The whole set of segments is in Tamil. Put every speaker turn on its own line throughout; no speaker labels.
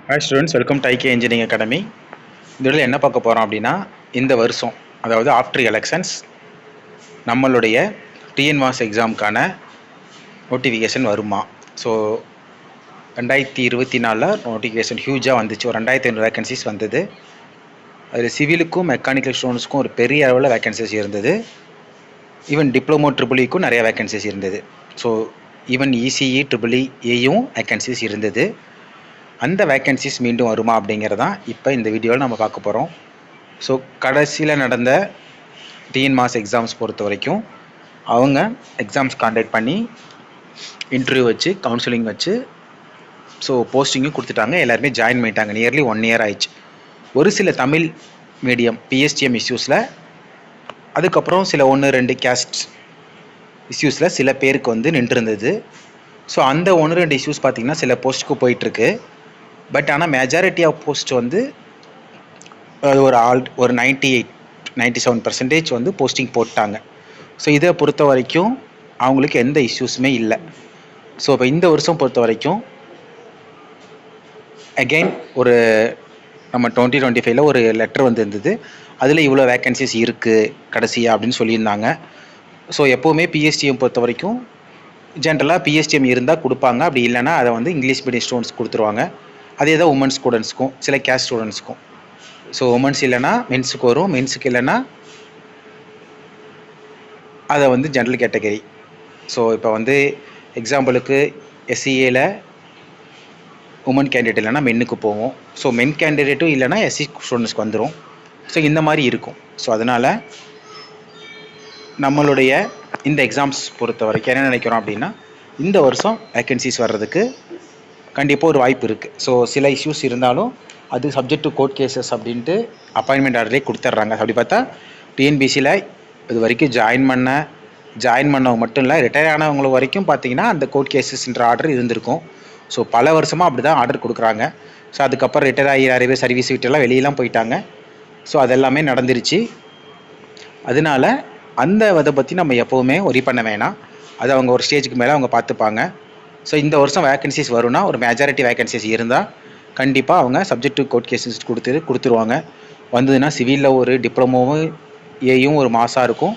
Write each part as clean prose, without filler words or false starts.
Hi students, welcome to IK Engineering Academy. இந்த வீடியோவில் என்ன பார்க்க போகிறோம் அப்படின்னா, இந்த வருஷம் அதாவது ஆஃப்டர் எலெக்ஷன்ஸ் நம்மளுடைய டிஎன்வாஸ் எக்ஸாமுக்கான நோட்டிஃபிகேஷன் வருமா? ஸோ 2024 நோட்டிஃபிகேஷன் ஹியூஜாக வந்துச்சு. ஒரு 2500 வேகன்சிஸ் வந்தது. அதில் சிவிலுக்கும் மெக்கானிக்கல் ஸ்டூடெண்ட்ஸ்க்கும் ஒரு பெரிய அளவில் வேகன்சிஸ் இருந்தது. ஈவன் டிப்ளமோ ட்ரிபிள்இக்கும் நிறைய வேகன்சிஸ் இருந்தது. ஸோ ஈவன் இசிஇ ட்ரிபிள்இயும் வேகன்சிஸ் இருந்தது. அந்த வேக்கன்சிஸ் மீண்டும் வருமா அப்படிங்கிறதான் இப்போ இந்த வீடியோவில் நம்ம பார்க்க போகிறோம். ஸோ கடைசியில் நடந்த டிஎன் மாஸ் எக்ஸாம்ஸ் பொறுத்த வரைக்கும் அவங்க எக்ஸாம்ஸ் காண்டக்ட் பண்ணி இன்டர்வியூ வச்சு கவுன்சிலிங் வச்சு ஸோ போஸ்டிங்கும் கொடுத்துட்டாங்க. எல்லாருமே ஜாயின் பண்ணிட்டாங்க. நியர்லி 1 இயர் ஆயிடுச்சு. ஒரு சில தமிழ் மீடியம் பிஎஸ்டிஎம் இஷ்யூஸில், அதுக்கப்புறம் சில 1-2 கேஸ்ட் இஷ்யூஸில் சில பேருக்கு வந்து நின்றுருந்தது. ஸோ அந்த 1-2 இஷ்யூஸ் பார்த்திங்கன்னா சில போஸ்ட்டுக்கு போயிட்டுருக்கு. பட் ஆனால் மெஜாரிட்டி ஆஃப் போஸ்ட் வந்து ஒரு 98-97% வந்து போஸ்டிங் போட்டாங்க. ஸோ இதை பொறுத்த வரைக்கும் அவங்களுக்கு எந்த இஷ்யூஸுமே இல்லை. ஸோ இப்போ இந்த வருஷம் பொறுத்த வரைக்கும் அகெயின் ஒரு நம்ம 2025 ஒரு லெட்டர் வந்து இருந்தது. அதில் இவ்வளோ வேக்கன்சிஸ் இருக்குது கடைசியாக அப்படின்னு சொல்லியிருந்தாங்க. ஸோ எப்போவுமே பிஎஸ்டிஎம் பொறுத்த வரைக்கும் ஜென்ரலாக பிஎஸ்டிஎம் இருந்தால் கொடுப்பாங்க. அப்படி இல்லைனா அதை வந்து இங்கிலீஷ் மீடியம் ஸ்டூடெண்ட்ஸ் கொடுத்துருவாங்க. அதே தான் உமன்ஸ் ஸ்டூடெண்ட்ஸ்க்கும் சில கேஸ்ட் ஸ்டூடெண்ட்ஸ்க்கும். ஸோ உமன்ஸ் இல்லைனா மென்ஸுக்கு வரும், மென்ஸுக்கு இல்லைனா அதை வந்து ஜென்ரல் கேட்டகரி. ஸோ இப்போ வந்து எக்ஸாம்பிளுக்கு எஸ்சிஏல உமன் கேண்டிடேட் இல்லைனா மென்னுக்கு போவோம். ஸோ மென் கேண்டிடேட்டும் இல்லைனா எஸ்சி ஸ்டூடெண்ட்ஸ்க்கு வந்துடும். ஸோ இந்த மாதிரி இருக்கும். ஸோ அதனால் நம்மளுடைய இந்த எக்ஸாம்ஸ் பொறுத்த வரைக்கும் என்ன நினைக்கிறோம் அப்படின்னா, இந்த வருஷம் வேக்கன்சிஸ் வர்றதுக்கு கண்டிப்பாக ஒரு வாய்ப்பு இருக்குது. ஸோ சில இஷ்யூஸ் இருந்தாலும் அது சப்ஜெக்ட் டு கோர்ட் கேசஸ் அப்படின்ட்டு அப்பாயின்மெண்ட் ஆர்டரே கொடுத்துட்றாங்க. அப்படி பார்த்தா டிஎன்பிசியில் இது வரைக்கும் ஜாயின் பண்ணவங்க மட்டும் இல்லை, ரிட்டையர் ஆனவங்க வரைக்கும் பார்த்திங்கன்னா அந்த கோர்ட் கேசஸ்ன்ற ஆர்டர் இருந்திருக்கும். ஸோ பல வருஷமாக அப்படி தான் ஆர்டர் கொடுக்குறாங்க. ஸோ அதுக்கப்புறம் ரிட்டையர் ஆகி நிறைய பேர் சர்வீஸ் விட்டெல்லாம் வெளியெல்லாம் போயிட்டாங்க. ஸோ அதெல்லாமே நடந்துருச்சு. அதனால் அந்த இதை பற்றி நம்ம எப்போவுமே ஒரி பண்ண வேணாம். அது அவங்க ஒரு ஸ்டேஜுக்கு மேலே அவங்க பார்த்துப்பாங்க. ஸோ இந்த வருஷம் வேக்கன்சிஸ் வரும்னா ஒரு மெஜாரிட்டி வேக்கன்சிஸ் இருந்தால் கண்டிப்பாக அவங்க சப்ஜெக்ட் டு கோர்ட் கேசஸ் கொடுத்துருவாங்க. வந்ததுன்னா சிவிலில் ஒரு டிப்ளமோவும் ஏயும் ஒரு மாசாக இருக்கும்,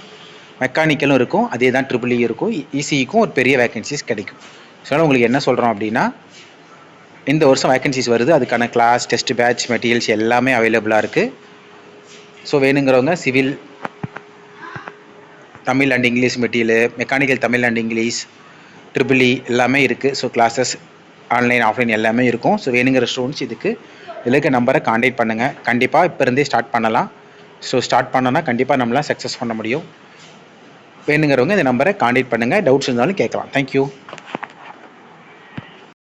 மெக்கானிக்கலும் இருக்கும், அதே தான் ட்ரிபிள்இ இருக்கும், இசிஇக்கும் ஒரு பெரிய வேக்கன்சிஸ் கிடைக்கும். ஸோ உங்களுக்கு என்ன சொல்கிறோம் அப்படின்னா, இந்த வருஷம் வேக்கன்சிஸ் வருது. அதுக்கான கிளாஸ், டெஸ்ட், பேட்ச், மெட்டீரியல்ஸ் எல்லாமே அவைலபிளாக இருக்குது. ஸோ வேணுங்கிறவங்க civil Tamil and English material, mechanical Tamil and English, triple E எல்லாமே இருக்குது. ஸோ கிளாஸஸ் ஆன்லைன் ஆஃப்லைன் எல்லாமே இருக்கும். ஸோ வேணுங்கிற ஸ்டூடெண்ட்ஸ் இதில் இருக்க நம்பரை காண்டாக்ட் பண்ணுங்கள். கண்டிப்பாக இப்போ இருந்தே ஸ்டார்ட் பண்ணலாம். ஸோ ஸ்டார்ட் பண்ணோன்னா கண்டிப்பாக நம்மளாம் சக்ஸஸ் பண்ண முடியும். வேணுங்கிறவங்க இந்த நம்பரை காண்டாக்ட் பண்ணுங்கள். டவுட்ஸ் இருந்தாலும் கேட்கலாம். தேங்க்யூ.